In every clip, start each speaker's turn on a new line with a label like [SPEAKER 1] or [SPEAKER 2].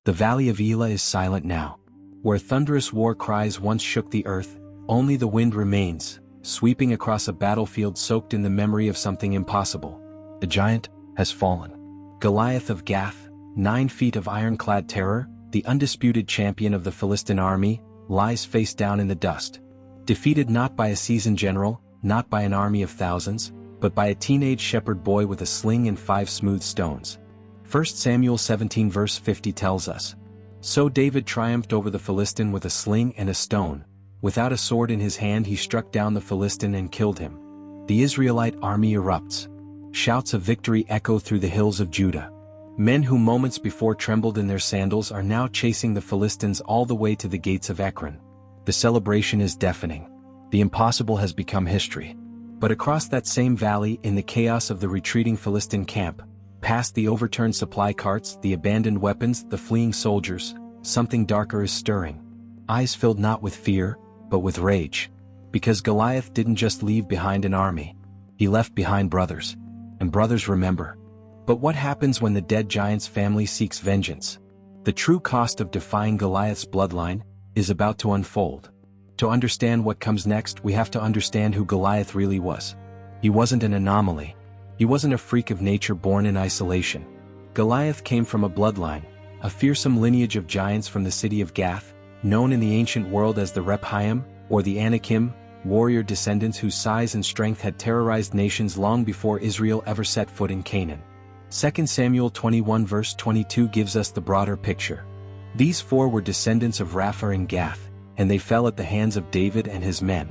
[SPEAKER 1] The Valley of Elah is silent now. Where thunderous war cries once shook the earth, only the wind remains, sweeping across a battlefield soaked in the memory of something impossible. The giant has fallen. Goliath of Gath, 9 feet of ironclad terror, the undisputed champion of the Philistine army, lies face down in the dust. Defeated not by a seasoned general, not by an army of thousands, but by a teenage shepherd boy with a sling and 5 smooth stones. 1 Samuel 17 verse 50 tells us, "So David triumphed over the Philistine with a sling and a stone. Without a sword in his hand he struck down the Philistine and killed him." The Israelite army erupts. Shouts of victory echo through the hills of Judah. Men who moments before trembled in their sandals are now chasing the Philistines all the way to the gates of Ekron. The celebration is deafening. The impossible has become history. But across that same valley, in the chaos of the retreating Philistine camp, past the overturned supply carts, the abandoned weapons, the fleeing soldiers, something darker is stirring. Eyes filled not with fear, but with rage. Because Goliath didn't just leave behind an army. He left behind brothers. And brothers remember. But what happens when the dead giant's family seeks vengeance? The true cost of defying Goliath's bloodline is about to unfold. To understand what comes next, we have to understand who Goliath really was. He wasn't an anomaly. He wasn't a freak of nature born in isolation. Goliath came from a bloodline, a fearsome lineage of giants from the city of Gath, known in the ancient world as the Rephaim, or the Anakim, warrior descendants whose size and strength had terrorized nations long before Israel ever set foot in Canaan. 2 Samuel 21 verse 22 gives us the broader picture. These 4 were descendants of Rapha and Gath, and they fell at the hands of David and his men.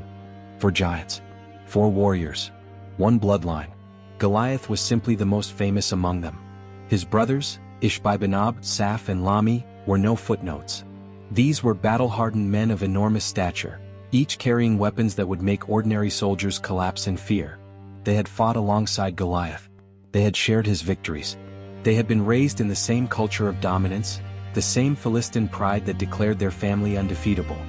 [SPEAKER 1] 4 giants. 4 warriors. 1 bloodline. Goliath was simply the most famous among them. His brothers, Ishbi-benob, Saph and Lahmi, were no footnotes. These were battle-hardened men of enormous stature, each carrying weapons that would make ordinary soldiers collapse in fear. They had fought alongside Goliath. They had shared his victories. They had been raised in the same culture of dominance, the same Philistine pride that declared their family undefeatable.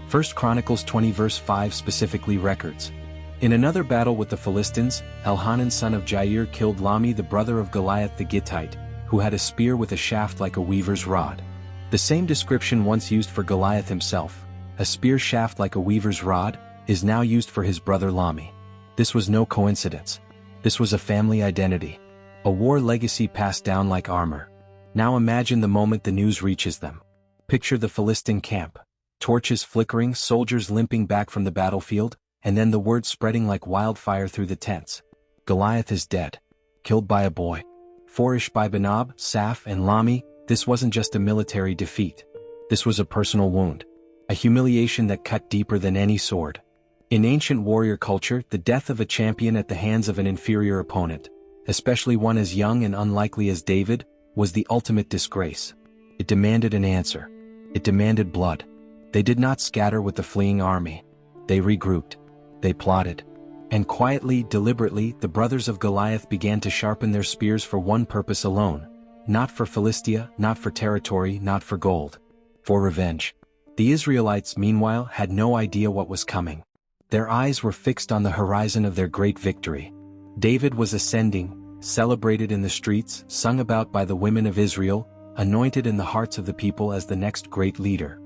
[SPEAKER 1] 1 Chronicles 20 verse 5 specifically records. In another battle with the Philistines, Elhanan son of Jair killed Lahmi the brother of Goliath the Gittite, who had a spear with a shaft like a weaver's rod. The same description once used for Goliath himself, a spear shaft like a weaver's rod, is now used for his brother Lahmi. This was no coincidence. This was a family identity. A war legacy passed down like armor. Now imagine the moment the news reaches them. Picture the Philistine camp. Torches flickering, soldiers limping back from the battlefield, and then the word spreading like wildfire through the tents. Goliath is dead. Killed by a boy. For Ishbi-benob, Saph and Lahmi, this wasn't just a military defeat. This was a personal wound. A humiliation that cut deeper than any sword. In ancient warrior culture, the death of a champion at the hands of an inferior opponent, especially one as young and unlikely as David, was the ultimate disgrace. It demanded an answer. It demanded blood. They did not scatter with the fleeing army. They regrouped. They plotted. And quietly, deliberately, the brothers of Goliath began to sharpen their spears for one purpose alone. Not for Philistia, not for territory, not for gold. For revenge. The Israelites, meanwhile, had no idea what was coming. Their eyes were fixed on the horizon of their great victory. David was ascending, celebrated in the streets, sung about by the women of Israel, anointed in the hearts of the people as the next great leader.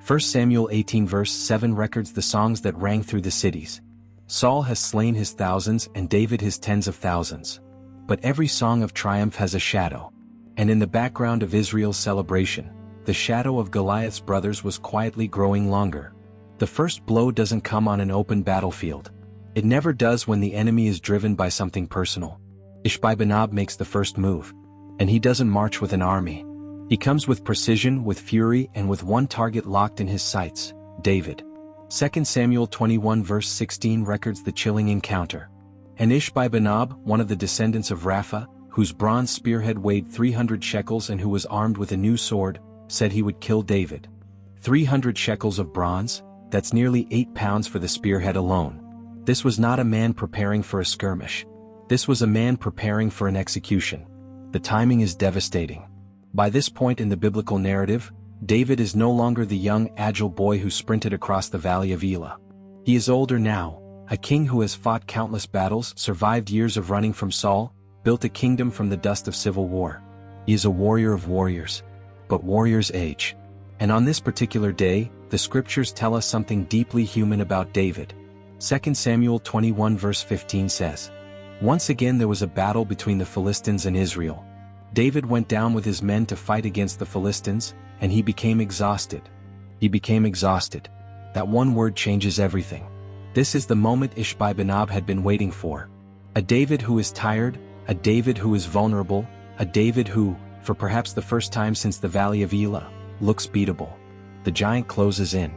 [SPEAKER 1] 1 Samuel 18 verse 7 records the songs that rang through the cities. Saul has slain his thousands and David his tens of thousands. But every song of triumph has a shadow. And in the background of Israel's celebration, the shadow of Goliath's brothers was quietly growing longer. The first blow doesn't come on an open battlefield. It never does when the enemy is driven by something personal. Ishbi-benob makes the first move. And he doesn't march with an army. He comes with precision, with fury, and with one target locked in his sights, David. 2 Samuel 21 verse 16 records the chilling encounter. And Ishbi-benob, one of the descendants of Rapha, whose bronze spearhead weighed 300 shekels and who was armed with a new sword, said he would kill David. 300 shekels of bronze? That's nearly 8 pounds for the spearhead alone. This was not a man preparing for a skirmish. This was a man preparing for an execution. The timing is devastating. By this point in the biblical narrative, David is no longer the young, agile boy who sprinted across the Valley of Elah. He is older now, a king who has fought countless battles, survived years of running from Saul, built a kingdom from the dust of civil war. He is a warrior of warriors. but warriors age. And on this particular day, the scriptures tell us something deeply human about David. 2 Samuel 21 verse 15 says, "Once again there was a battle between the Philistines and Israel. David went down with his men to fight against the Philistines, and he became exhausted." He became exhausted. That one word changes everything. This is the moment Ishbi-benob had been waiting for. A David who is tired, a David who is vulnerable, a David who, for perhaps the first time since the Valley of Elah, looks beatable. The giant closes in.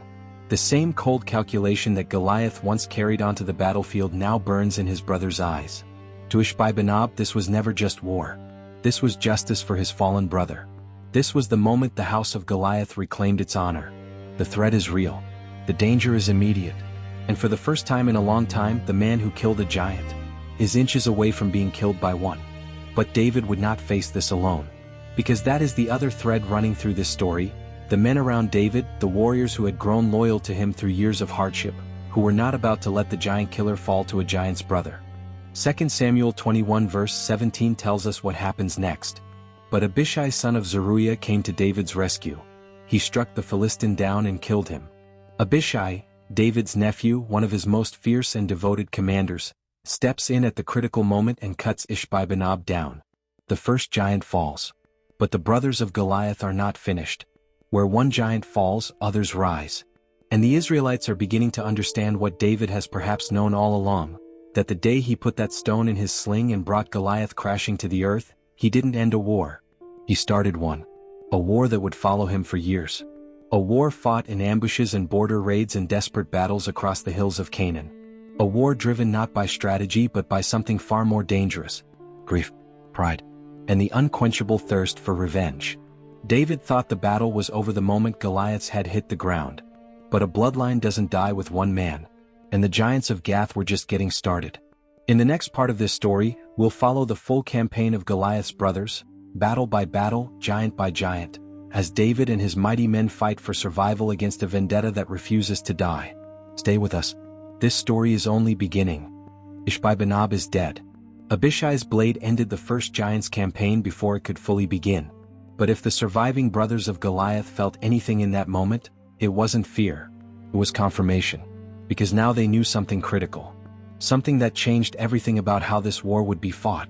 [SPEAKER 1] The same cold calculation that Goliath once carried onto the battlefield now burns in his brother's eyes. To Ishbi-benob, this was never just war. This was justice for his fallen brother. This was the moment the house of Goliath reclaimed its honor. The threat is real. The danger is immediate. And for the first time in a long time, the man who killed a giant is inches away from being killed by one. But David would not face this alone. Because that is the other thread running through this story. The men around David, the warriors who had grown loyal to him through years of hardship, who were not about to let the giant killer fall to a giant's brother. 2 Samuel 21 verse 17 tells us what happens next. But Abishai son of Zeruiah came to David's rescue. He struck the Philistine down and killed him. Abishai, David's nephew, one of his most fierce and devoted commanders, steps in at the critical moment and cuts Ishbi-benob down. The first giant falls. But the brothers of Goliath are not finished. Where one giant falls, others rise. And the Israelites are beginning to understand what David has perhaps known all along, that the day he put that stone in his sling and brought Goliath crashing to the earth, he didn't end a war. He started one. A war that would follow him for years. A war fought in ambushes and border raids and desperate battles across the hills of Canaan. A war driven not by strategy but by something far more dangerous: grief, pride, and the unquenchable thirst for revenge. David thought the battle was over the moment Goliath's head hit the ground. But a bloodline doesn't die with one man. And the giants of Gath were just getting started. In the next part of this story, we'll follow the full campaign of Goliath's brothers, battle by battle, giant by giant, as David and his mighty men fight for survival against a vendetta that refuses to die. Stay with us. This story is only beginning. Ishbi-benob is dead. Abishai's blade ended the first giant's campaign before it could fully begin. But if the surviving brothers of Goliath felt anything in that moment, it wasn't fear. It was confirmation. Because now they knew something critical. Something that changed everything about how this war would be fought.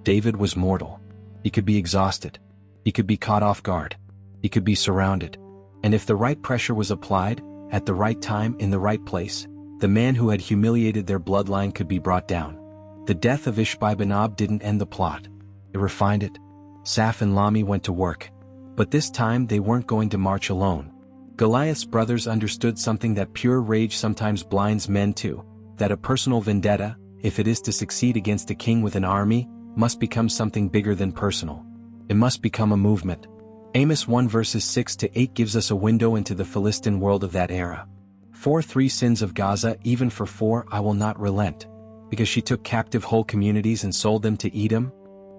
[SPEAKER 1] David was mortal. He could be exhausted. He could be caught off guard. He could be surrounded. And if the right pressure was applied, at the right time in the right place, the man who had humiliated their bloodline could be brought down. The death of Ishbi-benob didn't end the plot. It refined it. Saph and Lahmi went to work. But this time they weren't going to march alone. Goliath's brothers understood something that pure rage sometimes blinds men to, that a personal vendetta, if it is to succeed against a king with an army, must become something bigger than personal. It must become a movement. Amos 1 verses 6 to 8 gives us a window into the Philistine world of that era. For 3 sins of Gaza, even for 4 I will not relent. Because she took captive whole communities and sold them to Edom,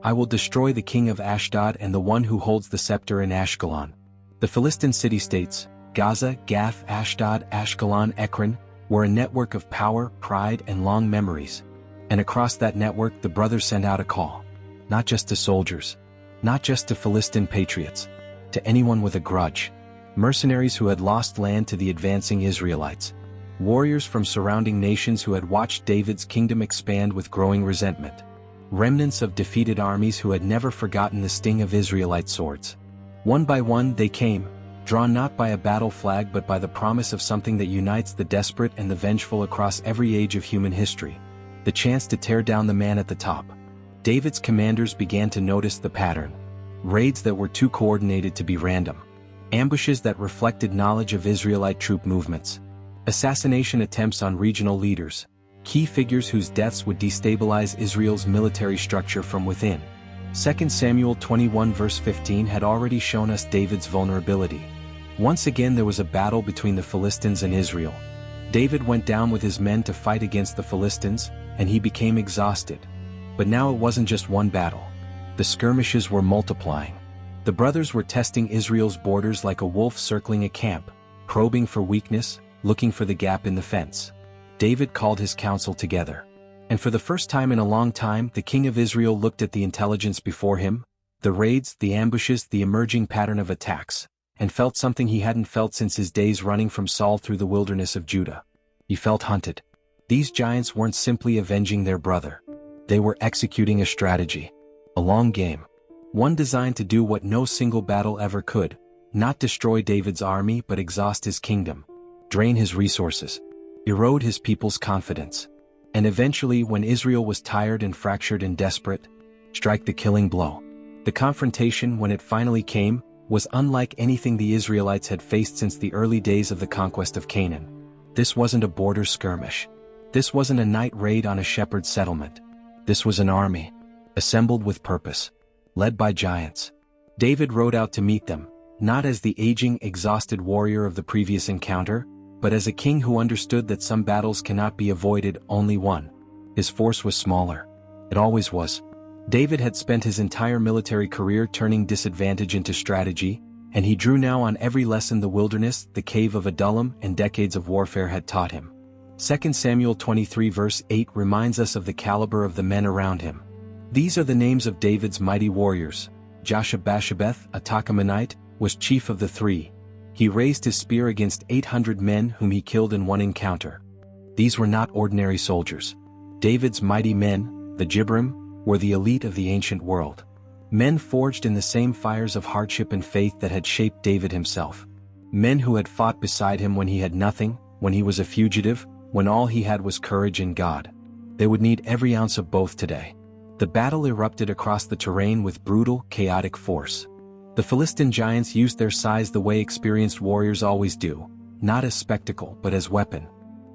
[SPEAKER 1] I will destroy the king of Ashdod and the one who holds the scepter in Ashkelon. The Philistine city-states, Gaza, Gath, Ashdod, Ashkelon, Ekron, were a network of power, pride, and long memories. And across that network the brothers sent out a call. Not just to soldiers. Not just to Philistine patriots. To anyone with a grudge. Mercenaries who had lost land to the advancing Israelites. Warriors from surrounding nations who had watched David's kingdom expand with growing resentment. Remnants of defeated armies who had never forgotten the sting of Israelite swords. One by one they came, drawn not by a battle flag but by the promise of something that unites the desperate and the vengeful across every age of human history. The chance to tear down the man at the top. David's commanders began to notice the pattern. Raids that were too coordinated to be random. Ambushes that reflected knowledge of Israelite troop movements. Assassination attempts on regional leaders. Key figures whose deaths would destabilize Israel's military structure from within. 2 Samuel 21 verse 15 had already shown us David's vulnerability. Once again there was a battle between the Philistines and Israel. David went down with his men to fight against the Philistines, and he became exhausted. But now it wasn't just one battle. The skirmishes were multiplying. The brothers were testing Israel's borders like a wolf circling a camp, probing for weakness, looking for the gap in the fence. David called his council together. And for the first time in a long time the king of Israel looked at the intelligence before him, The raids, the ambushes, the emerging pattern of attacks, and felt something he hadn't felt since his days running from Saul through the wilderness of Judah. He felt hunted. These giants weren't simply avenging their brother. They were executing a strategy. A long game. One designed to do what no single battle ever could, not destroy David's army but exhaust his kingdom, drain his resources, erode his people's confidence, and eventually, when Israel was tired and fractured and desperate, strike the killing blow. The confrontation, when it finally came, was unlike anything the Israelites had faced since the early days of the conquest of Canaan. This wasn't a border skirmish. This wasn't a night raid on a shepherd's settlement. This was an army, assembled with purpose, led by giants. David rode out to meet them, not as the aging, exhausted warrior of the previous encounter, but as a king who understood that some battles cannot be avoided, only one. His force was smaller. It always was. David had spent his entire military career turning disadvantage into strategy, and he drew now on every lesson the wilderness, the cave of Adullam, and decades of warfare had taught him. 2 Samuel 23 verse 8 reminds us of the caliber of the men around him. These are the names of David's mighty warriors. Josheb-Basshebeth, a Tahkemonite, was chief of the three. He raised his spear against 800 men whom he killed in one encounter. These were not ordinary soldiers. David's mighty men, the Gibrim, were the elite of the ancient world. Men forged in the same fires of hardship and faith that had shaped David himself. Men who had fought beside him when he had nothing, when he was a fugitive, when all he had was courage in God. They would need every ounce of both today. The battle erupted across the terrain with brutal, chaotic force. The Philistine giants used their size the way experienced warriors always do, not as spectacle but as weapon.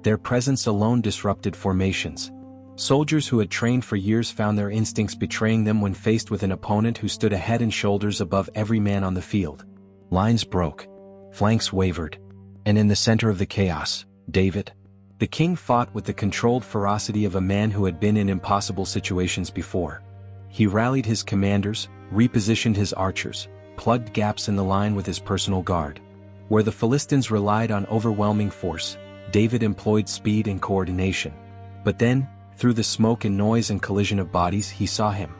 [SPEAKER 1] Their presence alone disrupted formations. Soldiers who had trained for years found their instincts betraying them when faced with an opponent who stood a head and shoulders above every man on the field. Lines broke. Flanks wavered. And in the center of the chaos, David, the king, fought with the controlled ferocity of a man who had been in impossible situations before. He rallied his commanders, repositioned his archers, plugged gaps in the line with his personal guard. Where the Philistines relied on overwhelming force, David employed speed and coordination. But then, through the smoke and noise and collision of bodies, he saw him.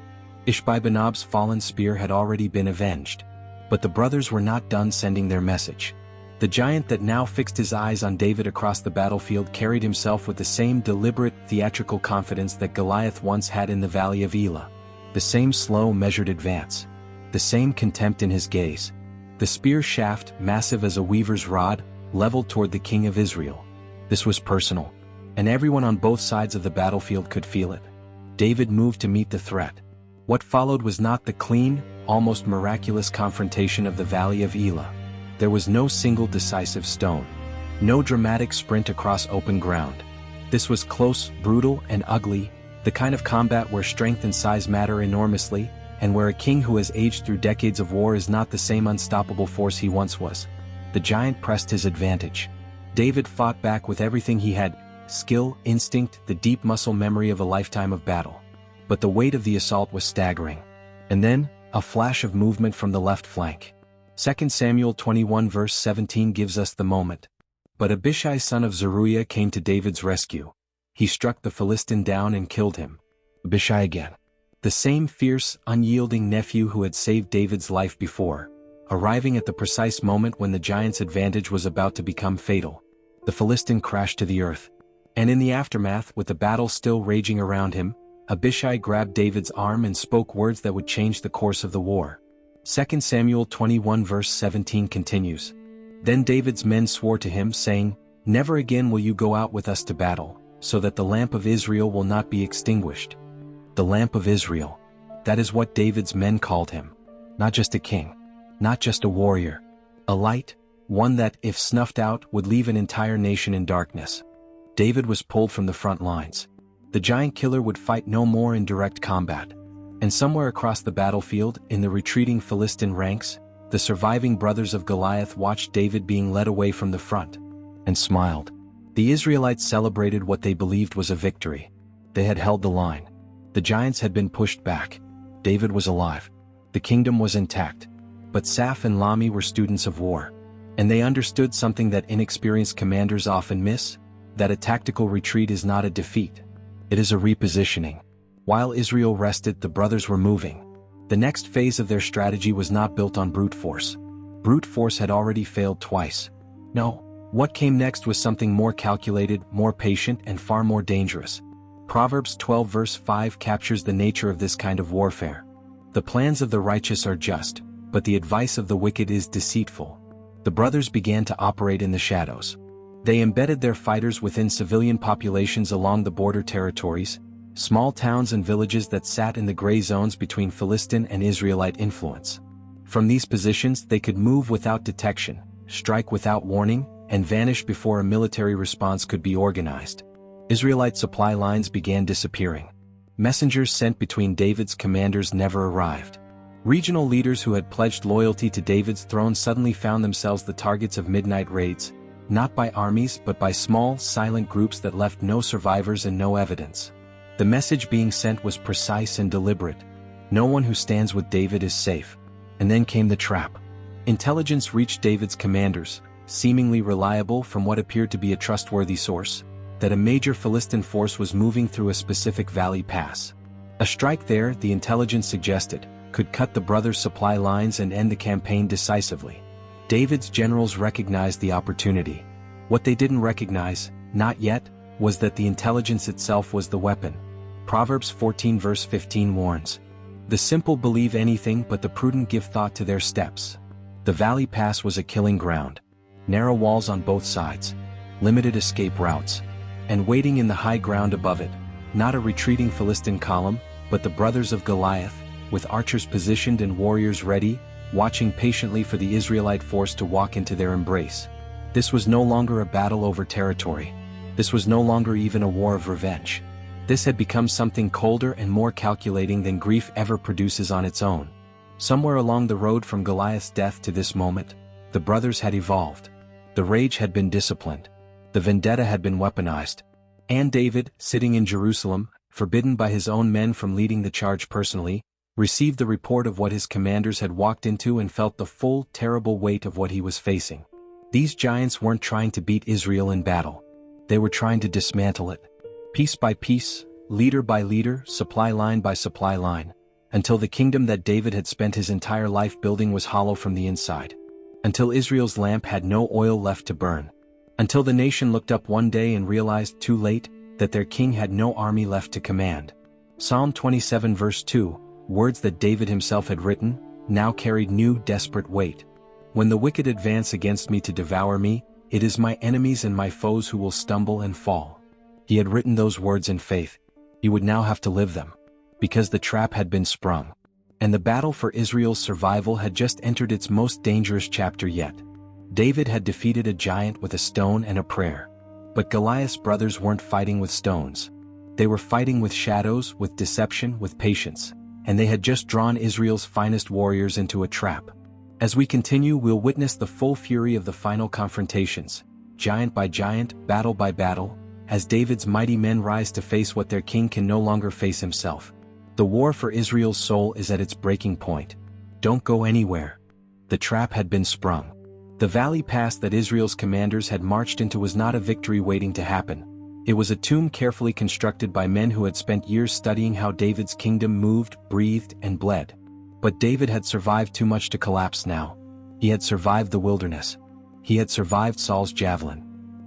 [SPEAKER 1] Ishbi-benob's fallen spear had already been avenged. But the brothers were not done sending their message. The giant that now fixed his eyes on David across the battlefield carried himself with the same deliberate, theatrical confidence that Goliath once had in the Valley of Elah. The same slow, measured advance. The same contempt in his gaze. The spear shaft, massive as a weaver's rod, leveled toward the king of Israel. This was personal. And everyone on both sides of the battlefield could feel it. David moved to meet the threat. What followed was not the clean, almost miraculous confrontation of the Valley of Elah. There was no single decisive stone. No dramatic sprint across open ground. This was close, brutal, and ugly, the kind of combat where strength and size matter enormously, and where a king who has aged through decades of war is not the same unstoppable force he once was. The giant pressed his advantage. David fought back with everything he had: skill, instinct, the deep muscle memory of a lifetime of battle. But the weight of the assault was staggering. And then, a flash of movement from the left flank. 2 Samuel 21 verse 17 gives us the moment. But Abishai son of Zeruiah came to David's rescue. He struck the Philistine down and killed him. Abishai again. The same fierce, unyielding nephew who had saved David's life before, arriving at the precise moment when the giant's advantage was about to become fatal. The Philistine crashed to the earth. And in the aftermath, with the battle still raging around him, Abishai grabbed David's arm and spoke words that would change the course of the war. 2 Samuel 21 verse 17 continues. Then David's men swore to him, saying, "Never again will you go out with us to battle, so that the lamp of Israel will not be extinguished." The lamp of Israel. That is what David's men called him. Not just a king. Not just a warrior. A light, one that, if snuffed out, would leave an entire nation in darkness. David was pulled from the front lines. The giant killer would fight no more in direct combat. And somewhere across the battlefield, in the retreating Philistine ranks, the surviving brothers of Goliath watched David being led away from the front, and smiled. The Israelites celebrated what they believed was a victory. They had held the line. The giants had been pushed back. David was alive. The kingdom was intact. But Saph and Lahmi were students of war. And they understood something that inexperienced commanders often miss, that a tactical retreat is not a defeat. It is a repositioning. While Israel rested, the brothers were moving. The next phase of their strategy was not built on brute force. Brute force had already failed twice. No, what came next was something more calculated, more patient, and far more dangerous. Proverbs 12 verse 5 captures the nature of this kind of warfare. The plans of the righteous are just, but the advice of the wicked is deceitful. The brothers began to operate in the shadows. They embedded their fighters within civilian populations along the border territories, small towns and villages that sat in the gray zones between Philistine and Israelite influence. From these positions they could move without detection, strike without warning, and vanish before a military response could be organized. Israelite supply lines began disappearing. Messengers sent between David's commanders never arrived. Regional leaders who had pledged loyalty to David's throne suddenly found themselves the targets of midnight raids, not by armies but by small, silent groups that left no survivors and no evidence. The message being sent was precise and deliberate. No one who stands with David is safe. And then came the trap. Intelligence reached David's commanders, seemingly reliable from what appeared to be a trustworthy source, that a major Philistine force was moving through a specific valley pass. A strike there, the intelligence suggested, could cut the brothers' supply lines and end the campaign decisively. David's generals recognized the opportunity. What they didn't recognize, not yet, was that the intelligence itself was the weapon. Proverbs 14 verse 15 warns, "The simple believe anything but the prudent give thought to their steps." The valley pass was a killing ground. Narrow walls on both sides, limited escape routes, and waiting in the high ground above it, not a retreating Philistine column, but the brothers of Goliath, with archers positioned and warriors ready, watching patiently for the Israelite force to walk into their embrace. This was no longer a battle over territory. This was no longer even a war of revenge. This had become something colder and more calculating than grief ever produces on its own. Somewhere along the road from Goliath's death to this moment, the brothers had evolved. The rage had been disciplined. The vendetta had been weaponized. And David, sitting in Jerusalem, forbidden by his own men from leading the charge personally, received the report of what his commanders had walked into and felt the full, terrible weight of what he was facing. These giants weren't trying to beat Israel in battle. They were trying to dismantle it. Piece by piece, leader by leader, supply line by supply line, until the kingdom that David had spent his entire life building was hollow from the inside. Until Israel's lamp had no oil left to burn. Until the nation looked up one day and realized, too late, that their king had no army left to command. Psalm 27 verse 2, words that David himself had written, now carried new desperate weight. "When the wicked advance against me to devour me, it is my enemies and my foes who will stumble and fall." He had written those words in faith. He would now have to live them. Because the trap had been sprung. And the battle for Israel's survival had just entered its most dangerous chapter yet. David had defeated a giant with a stone and a prayer. But Goliath's brothers weren't fighting with stones. They were fighting with shadows, with deception, with patience. And they had just drawn Israel's finest warriors into a trap. As we continue, we'll witness the full fury of the final confrontations, giant by giant, battle by battle, as David's mighty men rise to face what their king can no longer face himself. The war for Israel's soul is at its breaking point. Don't go anywhere. The trap had been sprung. The valley pass that Israel's commanders had marched into was not a victory waiting to happen. It was a tomb carefully constructed by men who had spent years studying how David's kingdom moved, breathed, and bled. But David had survived too much to collapse now. He had survived the wilderness. He had survived Saul's javelin.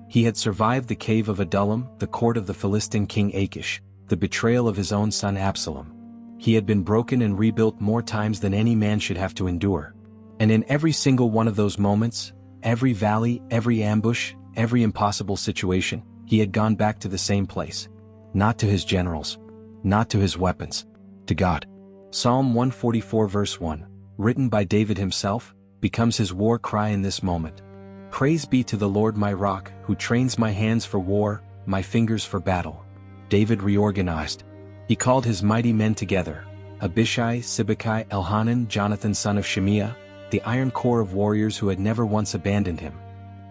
[SPEAKER 1] He had survived the cave of Adullam, the court of the Philistine king Achish, the betrayal of his own son Absalom. He had been broken and rebuilt more times than any man should have to endure. And in every single one of those moments, every valley, every ambush, every impossible situation, he had gone back to the same place. Not to his generals. Not to his weapons. To God. Psalm 144 verse 1, written by David himself, becomes his war cry in this moment. "Praise be to the Lord my rock, who trains my hands for war, my fingers for battle." David reorganized. He called his mighty men together, Abishai, Sibbecai, Elhanan, Jonathan son of Shemiah, the iron core of warriors who had never once abandoned him.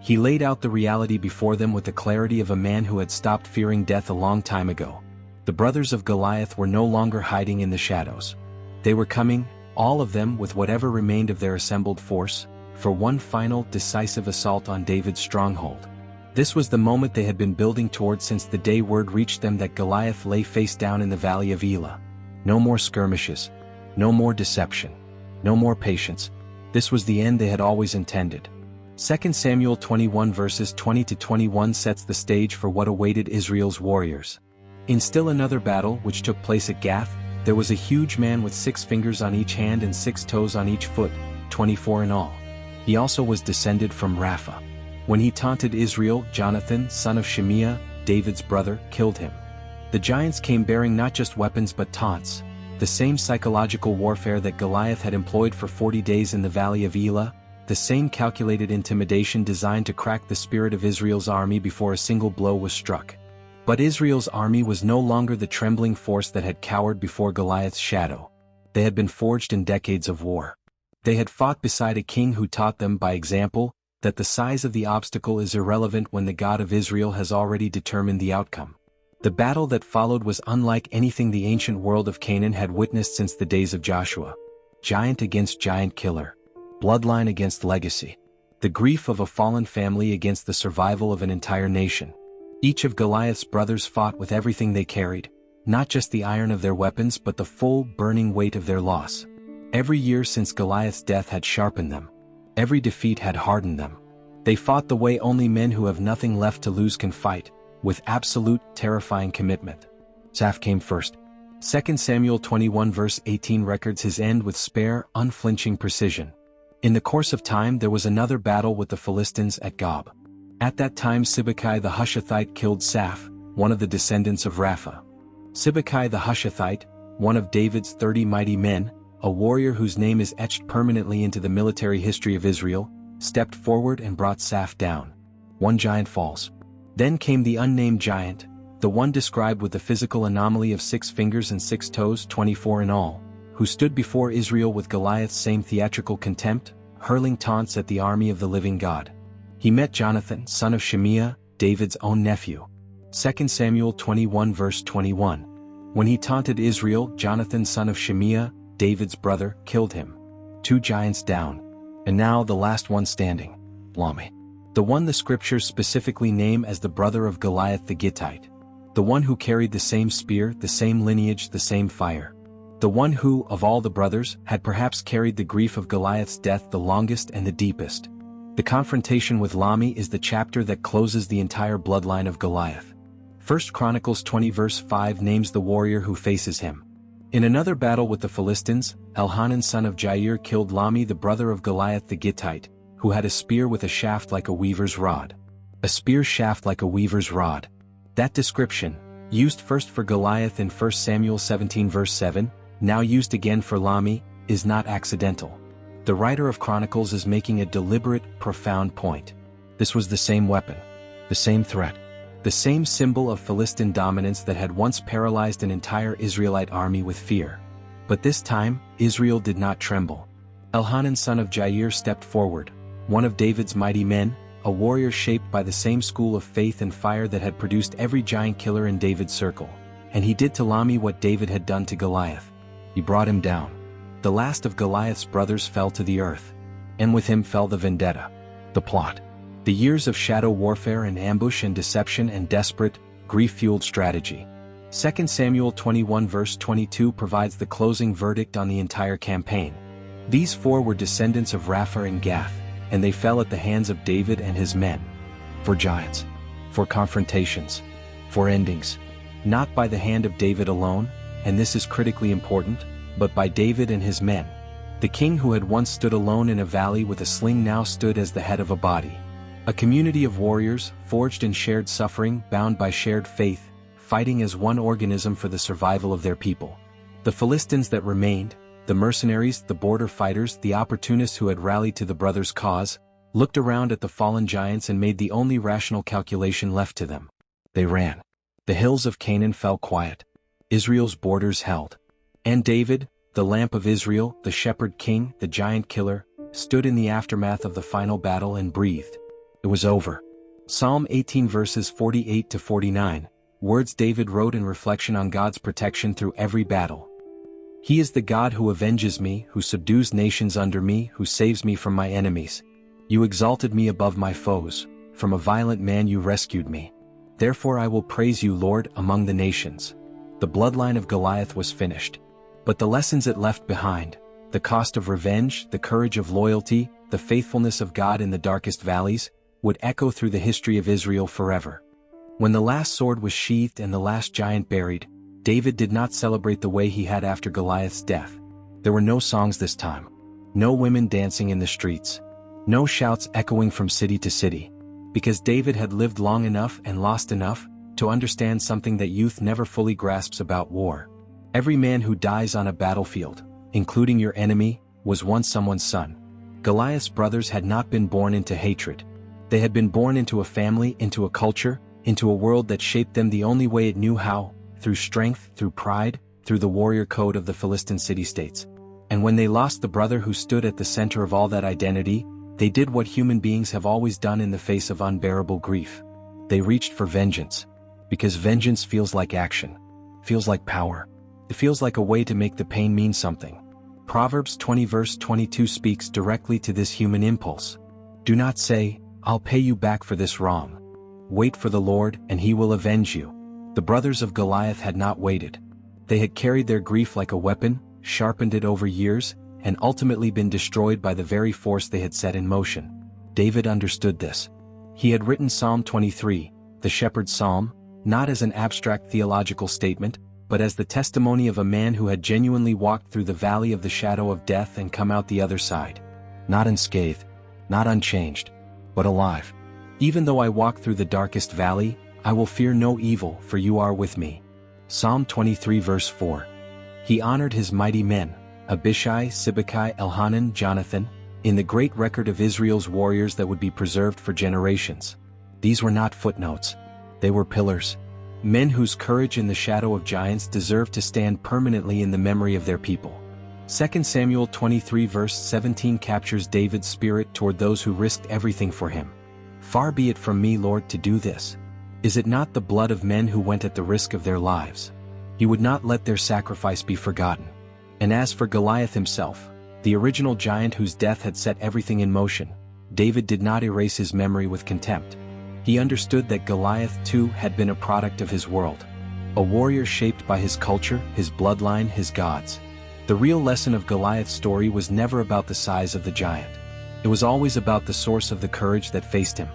[SPEAKER 1] He laid out the reality before them with the clarity of a man who had stopped fearing death a long time ago. The brothers of Goliath were no longer hiding in the shadows. They were coming, all of them with whatever remained of their assembled force, for one final, decisive assault on David's stronghold. This was the moment they had been building toward since the day word reached them that Goliath lay face down in the Valley of Elah. No more skirmishes. No more deception. No more patience. This was the end they had always intended. 2 Samuel 21 verses 20-21 sets the stage for what awaited Israel's warriors. In still another battle which took place at Gath, there was a huge man with 6 fingers on each hand and 6 toes on each foot, 24 in all. He also was descended from Rapha. When he taunted Israel, Jonathan, son of Shimeah, David's brother, killed him. The giants came bearing not just weapons but taunts, the same psychological warfare that Goliath had employed for 40 days in the Valley of Elah, the same calculated intimidation designed to crack the spirit of Israel's army before a single blow was struck. But Israel's army was no longer the trembling force that had cowered before Goliath's shadow. They had been forged in decades of war. They had fought beside a king who taught them by example that the size of the obstacle is irrelevant when the God of Israel has already determined the outcome. The battle that followed was unlike anything the ancient world of Canaan had witnessed since the days of Joshua. Giant against giant killer. Bloodline against legacy. The grief of a fallen family against the survival of an entire nation. Each of Goliath's brothers fought with everything they carried, not just the iron of their weapons but the full, burning weight of their loss. Every year since Goliath's death had sharpened them. Every defeat had hardened them. They fought the way only men who have nothing left to lose can fight, with absolute, terrifying commitment. Saph came first. 2 Samuel 21 verse 18 records his end with spare, unflinching precision. In the course of time there was another battle with the Philistines at Gob. At that time Sibbecai the Hushathite killed Saph, one of the descendants of Rapha. Sibbecai the Hushathite, one of David's 30 mighty men, a warrior whose name is etched permanently into the military history of Israel, stepped forward and brought Saph down. One giant falls. Then came the unnamed giant, the one described with the physical anomaly of 6 fingers and 6 toes, 24 in all, who stood before Israel with Goliath's same theatrical contempt, hurling taunts at the army of the living God. He met Jonathan, son of Shimeah, David's own nephew. 2 Samuel 21 verse 21. When he taunted Israel, Jonathan, son of Shimeah, David's brother, killed him. 2 giants down. And now the last one standing. Lahmi. The one the scriptures specifically name as the brother of Goliath the Gittite. The one who carried the same spear, the same lineage, the same fire. The one who, of all the brothers, had perhaps carried the grief of Goliath's death the longest and the deepest. The confrontation with Lahmi is the chapter that closes the entire bloodline of Goliath. 1 Chronicles 20 verse 5 names the warrior who faces him. In another battle with the Philistines, Elhanan son of Jair killed Lahmi the brother of Goliath the Gittite, who had a spear with a shaft like a weaver's rod. A spear shaft like a weaver's rod. That description, used first for Goliath in 1 Samuel 17 verse 7, now used again for Lahmi, is not accidental. The writer of Chronicles is making a deliberate, profound point. This was the same weapon, the same threat, the same symbol of Philistine dominance that had once paralyzed an entire Israelite army with fear. But this time, Israel did not tremble. Elhanan son of Jair stepped forward, one of David's mighty men, a warrior shaped by the same school of faith and fire that had produced every giant killer in David's circle. And he did to Lahmi what David had done to Goliath. He brought him down. The last of Goliath's brothers fell to the earth. And with him fell the vendetta. The plot. The years of shadow warfare and ambush and deception and desperate, grief-fueled strategy. 2 Samuel 21 verse 22 provides the closing verdict on the entire campaign. These 4 were descendants of Rapha and Gath, and they fell at the hands of David and his men. For giants. For confrontations. For endings. Not by the hand of David alone, and this is critically important, but by David and his men. The king who had once stood alone in a valley with a sling now stood as the head of a body. A community of warriors, forged in shared suffering, bound by shared faith, fighting as one organism for the survival of their people. The Philistines that remained, the mercenaries, the border fighters, the opportunists who had rallied to the brothers' cause, looked around at the fallen giants and made the only rational calculation left to them. They ran. The hills of Canaan fell quiet. Israel's borders held. And David, the lamp of Israel, the shepherd king, the giant killer, stood in the aftermath of the final battle and breathed. It was over. Psalm 18 verses 48-49, words David wrote in reflection on God's protection through every battle. He is the God who avenges me, who subdues nations under me, who saves me from my enemies. You exalted me above my foes, from a violent man you rescued me. Therefore I will praise you, Lord, among the nations. The bloodline of Goliath was finished. But the lessons it left behind, the cost of revenge, the courage of loyalty, the faithfulness of God in the darkest valleys, would echo through the history of Israel forever. When the last sword was sheathed and the last giant buried, David did not celebrate the way he had after Goliath's death. There were no songs this time. No women dancing in the streets. No shouts echoing from city to city. Because David had lived long enough and lost enough to understand something that youth never fully grasps about war. Every man who dies on a battlefield, including your enemy, was once someone's son. Goliath's brothers had not been born into hatred. They had been born into a family, into a culture, into a world that shaped them the only way it knew how, through strength, through pride, through the warrior code of the Philistine city-states. And when they lost the brother who stood at the center of all that identity, they did what human beings have always done in the face of unbearable grief. They reached for vengeance. Because vengeance feels like action. Feels like power. It feels like a way to make the pain mean something. Proverbs 20 verse 22 speaks directly to this human impulse. Do not say, I'll pay you back for this wrong. Wait for the Lord, and he will avenge you. The brothers of Goliath had not waited. They had carried their grief like a weapon, sharpened it over years, and ultimately been destroyed by the very force they had set in motion. David understood this. He had written Psalm 23, the shepherd's psalm, not as an abstract theological statement, but as the testimony of a man who had genuinely walked through the valley of the shadow of death and come out the other side. Not unscathed, not unchanged, but alive. Even though I walk through the darkest valley, I will fear no evil, for you are with me. Psalm 23 verse 4. He honored his mighty men, Abishai, Sibbecai, Elhanan, Jonathan, in the great record of Israel's warriors that would be preserved for generations. These were not footnotes. They were pillars. Men whose courage in the shadow of giants deserved to stand permanently in the memory of their people. 2 Samuel 23 verse 17 captures David's spirit toward those who risked everything for him. Far be it from me, Lord, to do this. Is it not the blood of men who went at the risk of their lives? He would not let their sacrifice be forgotten. And as for Goliath himself, the original giant whose death had set everything in motion, David did not erase his memory with contempt. He understood that Goliath too had been a product of his world. A warrior shaped by his culture, his bloodline, his gods. The real lesson of Goliath's story was never about the size of the giant. It was always about the source of the courage that faced him.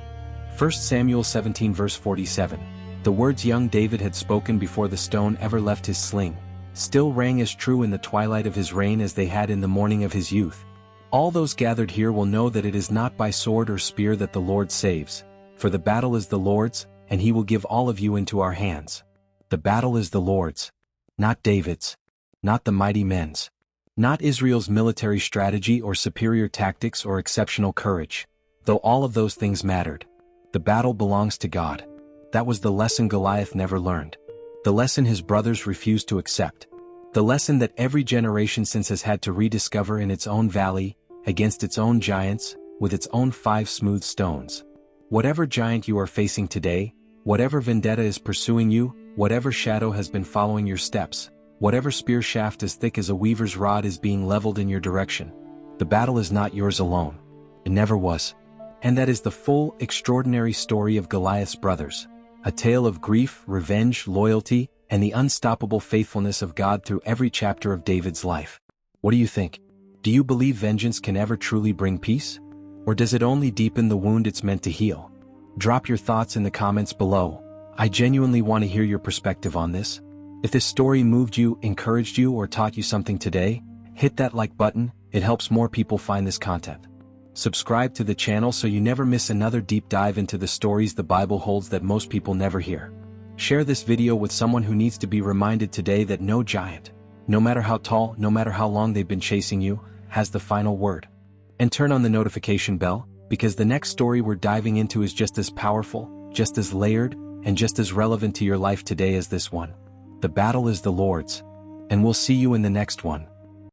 [SPEAKER 1] 1 Samuel 17 verse 47. The words young David had spoken before the stone ever left his sling, still rang as true in the twilight of his reign as they had in the morning of his youth. All those gathered here will know that it is not by sword or spear that the Lord saves, for the battle is the Lord's, and he will give all of you into our hands. The battle is the Lord's, not David's, not the mighty men's, not Israel's military strategy or superior tactics or exceptional courage, though all of those things mattered. The battle belongs to God. That was the lesson Goliath never learned. The lesson his brothers refused to accept. The lesson that every generation since has had to rediscover in its own valley, against its own giants, with its own 5 smooth stones. Whatever giant you are facing today, whatever vendetta is pursuing you, whatever shadow has been following your steps, whatever spear shaft as thick as a weaver's rod is being leveled in your direction, the battle is not yours alone. It never was. And that is the full, extraordinary story of Goliath's brothers, a tale of grief, revenge, loyalty, and the unstoppable faithfulness of God through every chapter of David's life. What do you think? Do you believe vengeance can ever truly bring peace? Or does it only deepen the wound it's meant to heal? Drop your thoughts in the comments below. I genuinely want to hear your perspective on this. If this story moved you, encouraged you, or taught you something today, hit that like button. It helps more people find this content. Subscribe to the channel so you never miss another deep dive into the stories the Bible holds that most people never hear. Share this video with someone who needs to be reminded today that no giant, no matter how tall, no matter how long they've been chasing you, has the final word. And turn on the notification bell, because the next story we're diving into is just as powerful, just as layered, and just as relevant to your life today as this one. The battle is the Lord's. And we'll see you in the next one.